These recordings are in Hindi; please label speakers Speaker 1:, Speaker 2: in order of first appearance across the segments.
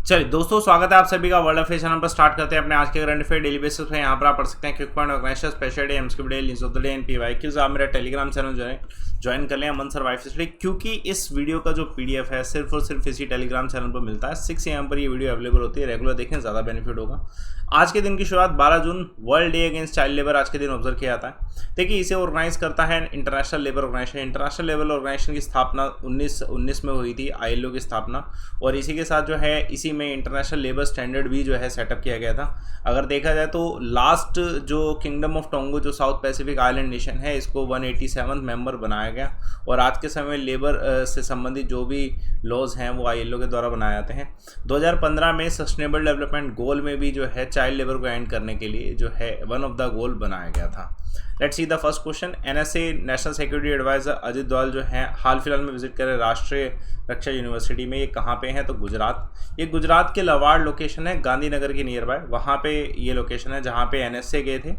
Speaker 1: चलिए दोस्तों, स्वागत है आप सभी का वर्ल्ड अफेयर चैनल पर। स्टार्ट करते हैं अपने आज के करंट अफेयर डेली बेसिस पे। यहाँ पर आप पढ़ सकते हैं quick point, organisation, special day, MSQ day, news of the day, एनपीवाईक्यूज। आप मेरा टेलीग्राम चैनल ज्वाइन कर लें अमन सर्वाइव स्टडी, क्योंकि इस वीडियो का जो पीडीएफ है सिर्फ और सिर्फ इसी टेलीग्राम चैनल पर मिलता है। 6 AM पर ये वीडियो अवेलेबल होती है। रेगुलर देखें, ज़्यादा बेनिफिट होगा। आज के दिन की शुरुआत 12 जून world day against child labour आज के दिन ऑब्जर्व किया जाता है। देखिए, इसे ऑर्गेनाइज करता है international labour organization. International labour organization की स्थापना 1919 में हुई थी, आईएलओ की स्थापना, और इसी के साथ जो है इसी में इंटरनेशनल लेबर स्टैंडर्ड भी जो है सेटअप किया गया था। अगर देखा जाए तो लास्ट जो किंगडम ऑफ टोंगो जो साउथ पैसिफिक आइलैंड नेशन है, इसको 187 मेंबर बनाया गया। और आज के समय लेबर से संबंधित जो भी लॉज हैं वो आईएलओ के द्वारा बनाए जाते हैं। 2015 में सस्टेनेबल डेवलपमेंट गोल में भी जो है चाइल्ड लेबर को एंड करने के लिए जो है वन ऑफ द गोल बनाया गया था। Let's see the first question. NSA national security adviser Ajit Doval जो है हाल फिलहाल में विजिट करे राष्ट्रीय रक्षा यूनिवर्सिटी में। ये कहाँ पे है? तो गुजरात। ये गुजरात के लवाड़ लोकेशन है, गांधीनगर के नियर बाय, वहाँ पे ये लोकेशन है जहाँ पे एनएसए गए थे।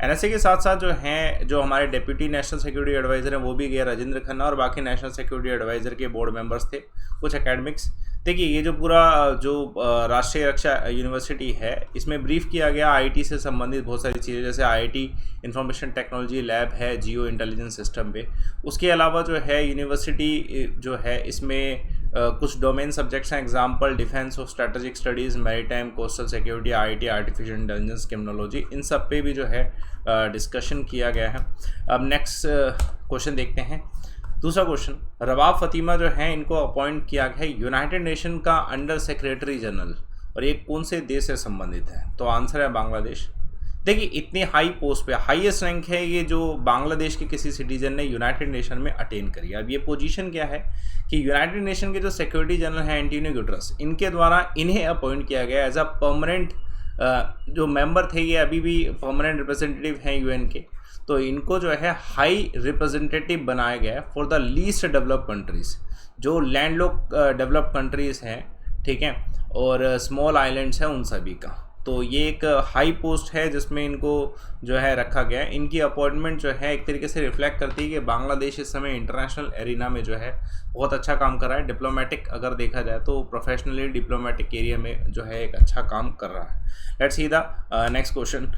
Speaker 1: एनएसए के साथ साथ जो हैं जो हमारे डिप्टी नेशनल सिक्योरिटी एडवाइजर हैं वो भी गए, राजेंद्र खन्ना, और बाकी नेशनल सिक्योरिटी एडवाइजर के बोर्ड मेंबर्स थे, कुछ एकेडमिक्स। देखिए, ये जो पूरा जो राष्ट्रीय रक्षा यूनिवर्सिटी है, इसमें ब्रीफ किया गया आईटी से संबंधित बहुत सारी चीज़ें, जैसे आईटी इंफॉर्मेशन टेक्नोलॉजी लैब है जियो इंटेलिजेंस सिस्टम पे। उसके अलावा जो है यूनिवर्सिटी जो है इसमें कुछ डोमेन सब्जेक्ट्स हैं, एग्जाम्पल डिफेंस और strategic studies, maritime, coastal security, IT, artificial intelligence, criminology, इन सब पे भी जो है डिस्कशन किया गया है। अब नेक्स्ट क्वेश्चन देखते हैं। दूसरा क्वेश्चन, रबाब फतीमा जो है इनको अपॉइंट किया गया है यूनाइटेड नेशन का अंडर सेक्रेटरी जनरल, और ये कौन से देश से संबंधित है? तो आंसर है बांग्लादेश। देखिए, इतनी हाई पोस्ट पे हाईएस्ट रैंक है ये जो बांग्लादेश के किसी सिटीजन ने यूनाइटेड नेशन में अटेन करी। अब ये पोजीशन क्या है कि यूनाइटेड नेशन के जो सिक्योरिटी जनरल हैं एंटोनियो गुटेरेस, इनके द्वारा इन्हें अपॉइंट किया गया एज अ परमानेंट जो मेंबर थे। ये अभी भी परमानेंट रिप्रेजेंटेटिव हैं यूएन के, तो इनको जो है हाई रिप्रेजेंटेटिव बनाया गया है for the least developed countries, जो लैंडलॉक डेवलप्ड कंट्रीज़ हैं, ठीक है, और स्मॉल आइलैंड्स हैं, उन सभी का। तो ये एक हाई पोस्ट है जिसमें इनको जो है रखा गया है। इनकी अपॉइंटमेंट जो है एक तरीके से रिफ्लेक्ट करती है कि बांग्लादेश इस समय इंटरनेशनल एरिना में जो है बहुत अच्छा काम कर रहा है। डिप्लोमेटिक अगर देखा जाए तो प्रोफेशनली डिप्लोमेटिक एरिया में जो है एक अच्छा काम कर रहा है। Let's see the next question.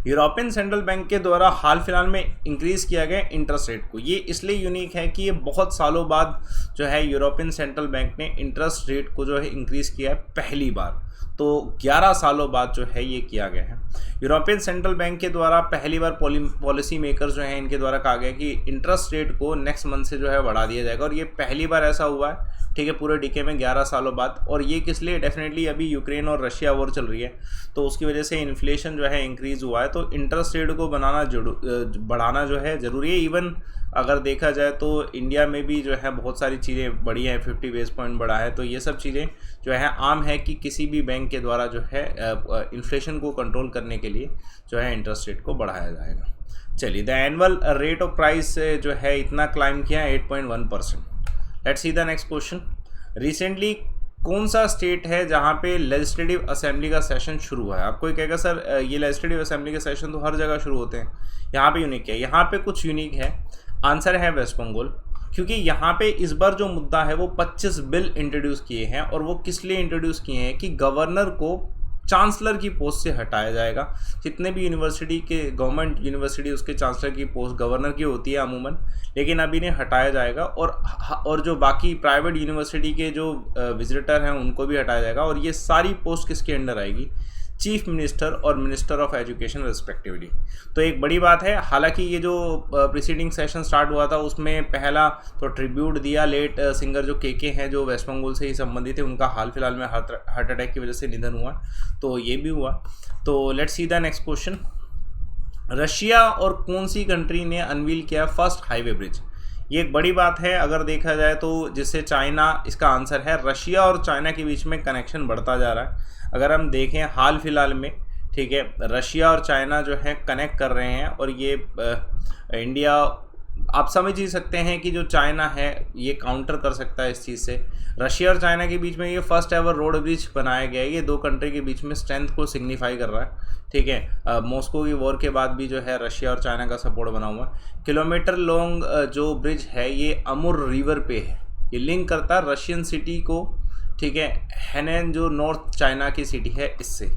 Speaker 1: European central bank के द्वारा हाल फिलहाल में इंक्रीज़ किया गया इंटरेस्ट रेट को। ये इसलिए यूनिक है कि ये बहुत सालों बाद जो है यूरोपियन सेंट्रल बैंक ने इंटरेस्ट रेट को जो है इंक्रीज़ किया है पहली बार। तो 11 सालों बाद जो है ये किया गया है। यूरोपियन सेंट्रल बैंक के द्वारा पहली बार पॉलिसी मेकर्स जो हैं इनके द्वारा कहा गया कि इंटरेस्ट रेट को नेक्स्ट मंथ से जो है बढ़ा दिया जाएगा, और ये पहली बार ऐसा हुआ है, ठीक है, पूरे डिके में 11 सालों बाद। और ये किस लिए? डेफिनेटली अभी यूक्रेन और रशिया वॉर चल रही है, तो उसकी वजह से इन्फ्लेशन जो है इंक्रीज़ हुआ है, तो इंटरेस्ट रेट को बढ़ाना जो है ज़रूरी है। इवन अगर देखा जाए तो इंडिया में भी जो है बहुत सारी चीज़ें बढ़ी हैं, 50 बेस पॉइंट बढ़ा है, तो ये सब चीज़ें जो है आम है कि किसी भी बैंक के द्वारा जो है इन्फ्लेशन को कंट्रोल करने के लिए जो है इंटरेस्ट रेट को बढ़ाया जाएगा। चलिए, the annual rate of price जो है इतना क्लाइम किया है 8.1%। Let's see the next question. Recently कौन सा स्टेट है जहाँ पे लेजिस्लेटिव असेंबली का सेशन शुरू हुआ है? आपको कहेगा सर ये लेजिस्लेटिव असेंबली के सेशन तो हर जगह शुरू होते हैं, यहाँ पे यूनिक है। यहाँ पे कुछ यूनिक है। आंसर है वेस्ट बंगाल, क्योंकि यहाँ पे इस बार जो मुद्दा है वो 25 बिल इंट्रोड्यूस किए हैं, और वो किस लिए इंट्रोड्यूस किए हैं कि गवर्नर को चांसलर की पोस्ट से हटाया जाएगा। जितने भी यूनिवर्सिटी के गवर्नमेंट यूनिवर्सिटी उसके चांसलर की पोस्ट गवर्नर की होती है अमूमन, लेकिन अब इन्हें हटाया जाएगा, और जो बाकी प्राइवेट यूनिवर्सिटी के जो विजिटर हैं उनको भी हटाया जाएगा। और ये सारी पोस्ट किसके अंडर आएगी? चीफ मिनिस्टर और मिनिस्टर ऑफ एजुकेशन रिस्पेक्टिवली। तो एक बड़ी बात है। हालांकि ये जो प्रीसीडिंग सेशन स्टार्ट हुआ था उसमें पहला तो ट्रिब्यूट दिया लेट सिंगर जो के हैं, जो वेस्ट बंगाल से ही संबंधित है, उनका हाल फिलहाल में हार्ट अटैक की वजह से निधन हुआ, तो ये भी हुआ। तो let's see the next question. Russia और कौन सी कंट्री ने अनवील किया फर्स्ट हाईवे ब्रिज? ये एक बड़ी बात है अगर देखा जाए तो, जिससे चाइना, इसका आंसर है रशिया और चाइना के बीच में कनेक्शन बढ़ता जा रहा है। अगर हम देखें हाल फिलहाल में, ठीक है, रशिया और चाइना जो है कनेक्ट कर रहे हैं, और ये इंडिया, आप समझ ही सकते हैं कि जो चाइना है ये काउंटर कर सकता है इस चीज़ से। रशिया और चाइना के बीच में ये फर्स्ट एवर रोड ब्रिज बनाया गया है। ये दो कंट्री के बीच में स्ट्रेंथ को सिग्निफाई कर रहा है, ठीक है। मॉस्को की वॉर के बाद भी जो है रशिया और चाइना का सपोर्ट बना हुआ है। किलोमीटर लॉन्ग जो ब्रिज है ये अमुर रिवर पे है। ये लिंक करता है रशियन सिटी को ठीक है, हेनेन जो नॉर्थ चाइना की सिटी है इससे,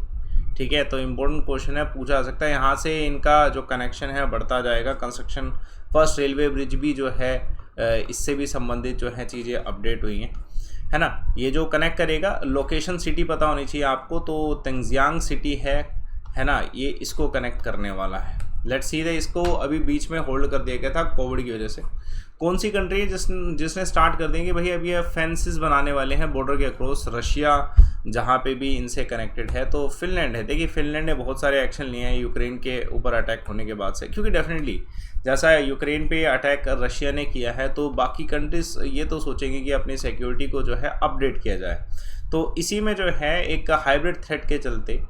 Speaker 1: ठीक है। तो इम्पोर्टेंट क्वेश्चन है, पूछा जा सकता है। यहाँ से इनका जो कनेक्शन है बढ़ता जाएगा। कंस्ट्रक्शन फर्स्ट रेलवे ब्रिज भी जो है इससे भी संबंधित जो है चीज़ें अपडेट हुई हैं, है ना। ये जो कनेक्ट करेगा, लोकेशन सिटी पता होनी चाहिए आपको, तो तेंजियांग सिटी है ना, ये इसको कनेक्ट करने वाला है। लेट्स सी द, इसको अभी बीच में होल्ड कर दिया गया था कोविड की वजह से। कौन सी कंट्री है जिसने स्टार्ट कर देंगे भाई अब ये फेंसेस बनाने वाले हैं बॉर्डर के अक्रॉस, रशिया जहाँ पे भी इनसे कनेक्टेड है, तो फिनलैंड है। देखिए फिनलैंड ने बहुत सारे एक्शन लिए हैं यूक्रेन के ऊपर अटैक होने के बाद से, क्योंकि डेफिनेटली जैसा यूक्रेन पे अटैक रशिया ने किया है तो बाकी कंट्रीज ये तो सोचेंगे कि अपनी सिक्योरिटी को जो है अपडेट किया जाए। तो इसी में जो है एक हाइब्रिड थ्रेट के चलते,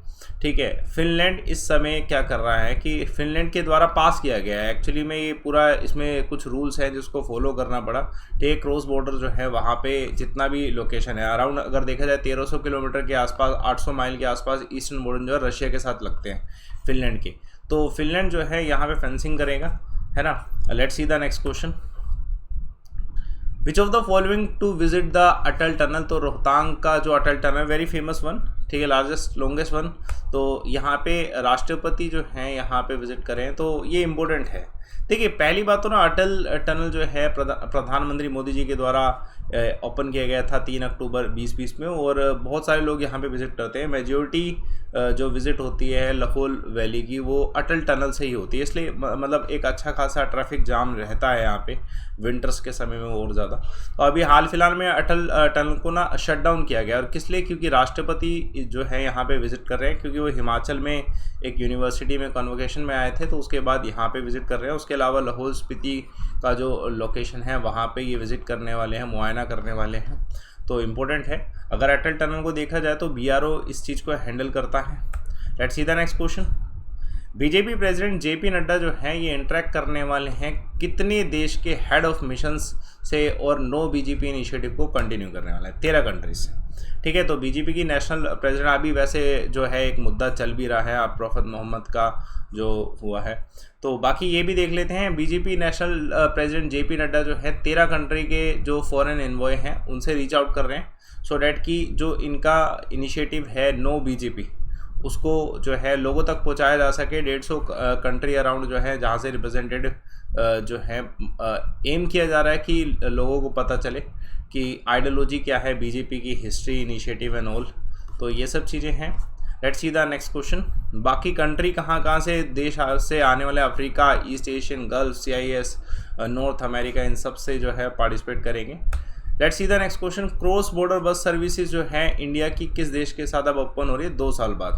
Speaker 1: ठीक है, फिनलैंड इस समय क्या कर रहा है कि फिनलैंड के द्वारा पास किया गया है एक्चुअली में ये पूरा, इसमें कुछ रूल्स हैं जिसको फॉलो करना पड़ा। ठीक, क्रॉस बॉर्डर जो है वहाँ पे जितना भी लोकेशन है अराउंड, अगर देखा जाए 1300 किलोमीटर के आसपास, 800 माइल के आसपास ईस्टर्न बॉर्डर जो है रशिया के साथ लगते हैं फिनलैंड के। तो फिनलैंड जो है यहाँ पे फेंसिंग करेगा, है ना। Let's see the next question, which of the following to visit the Atal tunnel. तो रोहतांग का जो Atal tunnel, very famous one, ठीक है, लार्जेस्ट लॉन्गेस्ट वन। तो यहाँ पे राष्ट्रपति जो हैं यहाँ पे विजिट करें, तो ये इम्पोर्टेंट है। देखिए पहली बात तो ना, अटल टनल जो है प्रधानमंत्री मोदी जी के द्वारा ओपन किया गया था 3 अक्टूबर 2020 में, और बहुत सारे लोग यहाँ पे विजिट करते हैं। मेजॉरिटी जो विज़िट होती है लाहौल वैली की वो अटल टनल से ही होती है, इसलिए मतलब एक अच्छा खासा ट्रैफिक जाम रहता है यहाँ पे विंटर्स के समय में और ज़्यादा। तो अभी हाल फिलहाल में अटल टनल को ना शट डाउन किया गया, और किस लिए, क्योंकि राष्ट्रपति जो है यहाँ पे विज़िट कर रहे हैं, क्योंकि वो हिमाचल में एक यूनिवर्सिटी में कन्वोकेशन में आए थे, तो उसके बाद यहाँ पे विज़िट कर रहे हैं। उसके अलावा लाहौल स्पीति का जो लोकेशन है वहाँ पे ये विज़िट करने वाले हैं, मुआयना करने वाले हैं, तो इम्पोर्टेंट है। अगर अटल टनल को देखा जाए तो BRO इस चीज़ को हैंडल करता है। Let's see the next question, BJP president JP Nadda जो है ये इंटरेक्ट करने वाले हैं कितने देश के हेड ऑफ मिशंस से, और नो BJP इनिशिएटिव को कंटिन्यू करने वाला है 13 कंट्रीज से, ठीक है। तो BJP की नेशनल प्रेसिडेंट अभी वैसे जो है एक मुद्दा चल भी रहा है, आप प्रॉफिट मोहम्मद का जो हुआ है, तो बाकी ये भी देख लेते हैं। BJP national president JP Nadda जो है 13 कंट्री के जो फॉरेन एनवॉय हैं उनसे रीच आउट कर रहे हैं, सो डैट कि जो इनका इनिशिएटिव है नो BJP उसको जो है लोगों तक पहुंचाया जा सके। 150 कंट्री अराउंड जो है जहाँ से रिप्रेजेंटेटिव जो है एम किया जा रहा है कि लोगों को पता चले कि आइडियोलॉजी क्या है BJP की, हिस्ट्री, इनिशिएटिव एंड ऑल, तो ये सब चीज़ें हैं। Let's see the next question, बाकी कंट्री कहाँ से देश से आने वाले, Africa, East Asian, Gulf, CIS, North America, इन सब से जो है पार्टिसिपेट करेंगे। Let's see the next question, cross border bus services जो है इंडिया की किस देश के साथ अब ओपन हो रही है 2 साल बाद,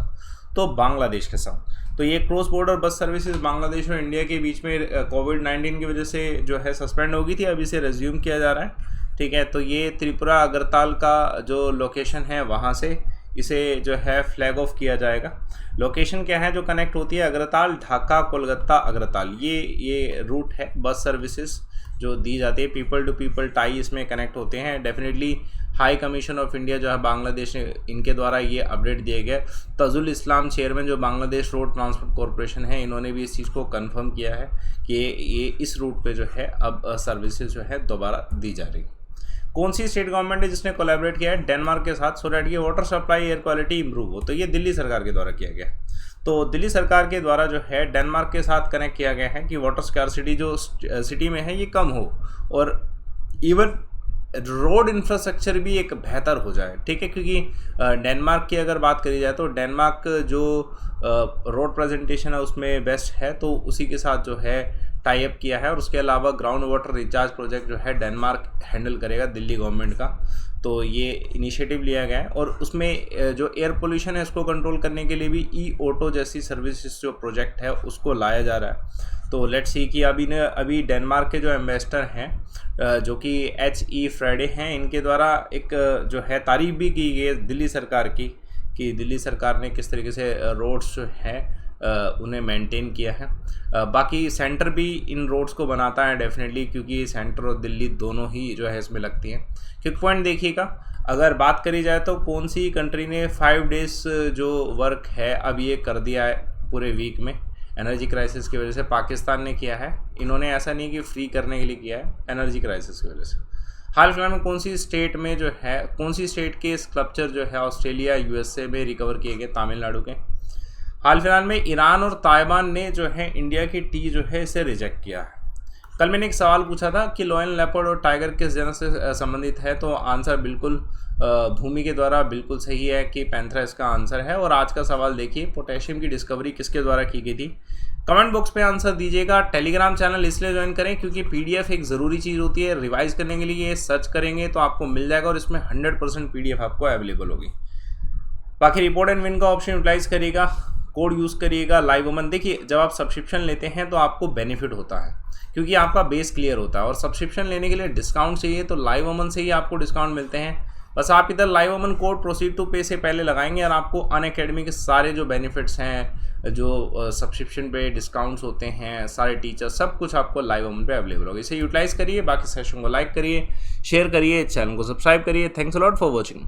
Speaker 1: तो बांग्लादेश के साथ। तो ये cross border bus services Bangladesh और इंडिया के बीच में कोविड-19 की वजह से जो है सस्पेंड हो गई थी, अब इसे रिज्यूम किया जा रहा है, ठीक है। तो ये त्रिपुरा अगरताल का जो लोकेशन है वहाँ से इसे जो है फ्लैग ऑफ किया जाएगा। लोकेशन क्या है जो कनेक्ट होती है, अगरताल, ढाका, कोलकाता, अगरताल, ये रूट है बस सर्विसेज जो दी जाती है। पीपल टू पीपल टाई इसमें कनेक्ट होते हैं। Definitely high commission of India जो है बांग्लादेश, इनके द्वारा ये अपडेट दिए गए। तजुल इस्लाम चेयरमैन जो बांग्लादेश रोड ट्रांसपोर्ट कॉरपोरेशन है, इन्होंने भी इस चीज़ को कंफर्म किया है कि ये इस रूट पे जो है अब सर्विसेज जो है दोबारा दी जा रही। कौन सी स्टेट गवर्नमेंट है जिसने कोलैबोरेट किया है डेनमार्क के साथ, सो डैट ये water supply air quality improve हो, तो ये दिल्ली सरकार के द्वारा किया गया। तो दिल्ली सरकार के द्वारा जो है डेनमार्क के साथ कनेक्ट किया गया है कि वाटर स्कार्सिटी जो सिटी में है ये कम हो, और इवन रोड इंफ्रास्ट्रक्चर भी एक बेहतर हो जाए, ठीक है। क्योंकि डेनमार्क की अगर बात करी जाए तो डेनमार्क जो रोड प्रेजेंटेशन है उसमें बेस्ट है, तो उसी के साथ जो है टाई अप किया है। और उसके अलावा ग्राउंड वाटर रिचार्ज प्रोजेक्ट जो है डेनमार्क हैंडल करेगा दिल्ली गवर्नमेंट का, तो ये इनिशिएटिव लिया गया है। और उसमें जो एयर पोल्यूशन है उसको कंट्रोल करने के लिए भी ई-ऑटो जैसी सर्विसेज जो प्रोजेक्ट है उसको लाया जा रहा है। तो लेट्स सी कि अभी डेनमार्क के जो एम्बेसडर हैं जो कि HE फ्राइडे हैं, इनके द्वारा एक जो है तारीफ भी की गई दिल्ली सरकार की, कि दिल्ली सरकार ने किस तरीके से रोड्स जो है उन्हें मेंटेन किया है। बाकी सेंटर भी इन रोड्स को बनाता है डेफिनेटली, क्योंकि सेंटर और दिल्ली दोनों ही जो है इसमें लगती हैं। क्विक पॉइंट देखिएगा, अगर बात करी जाए तो कौन सी कंट्री ने 5 डेज जो वर्क है अब ये कर दिया है पूरे वीक में, एनर्जी क्राइसिस की वजह से पाकिस्तान ने किया है। इन्होंने ऐसा नहीं कि फ्री करने के लिए किया है, एनर्जी क्राइसिस की वजह से। हाल फिलहाल में कौन सी स्टेट में जो है, कौन सी स्टेट के स्कल्पचर जो है ऑस्ट्रेलिया यूएसए में रिकवर किए गए? तमिलनाडु के। हाल फिलहाल में ईरान और ताइवान ने जो है इंडिया की टी जो है इसे रिजेक्ट किया है। कल मैंने एक सवाल पूछा था कि लॉयन लेपर्ड और टाइगर किस जनस से संबंधित है, तो आंसर बिल्कुल भूमि के द्वारा बिल्कुल सही है कि पैंथरा इसका आंसर है। और आज का सवाल देखिए, पोटेशियम की डिस्कवरी किसके द्वारा की गई थी? कमेंट बॉक्स पे आंसर दीजिएगा। टेलीग्राम चैनल इसलिए ज्वाइन करें क्योंकि पीडीएफ एक ज़रूरी चीज़ होती है, रिवाइज करने के लिए सर्च करेंगे तो आपको मिल जाएगा और इसमें 100% पीडीएफ आपको अवेलेबल होगी। बाकी रिपोर्ट एंड विन का ऑप्शन यूटिलाइज करिएगा, कोड यूज़ करिएगा लाइव वमन। देखिए जब आप सब्सक्रिप्शन लेते हैं तो आपको बेनिफिट होता है क्योंकि आपका बेस क्लियर होता है, और सब्सक्रिप्शन लेने के लिए डिस्काउंट चाहिए तो लाइव वमन से ही आपको डिस्काउंट मिलते हैं। बस आप इधर लाइव वमन कोड प्रोसीड टू पे से पहले लगाएंगे और आपको अनअकैडमी के सारे जो बेनिफिट्स हैं, जो सब्सक्रिप्शन पे डिस्काउंट्स होते हैं, सारे टीचर्स, सब कुछ आपको लाइव वमन पे अवेलेबल होगा। इसे यूटिलाइज करिए। बाकी सेशन को लाइक करिए, शेयर करिए, चैनल को सब्सक्राइब करिए। Thanks a lot for watching.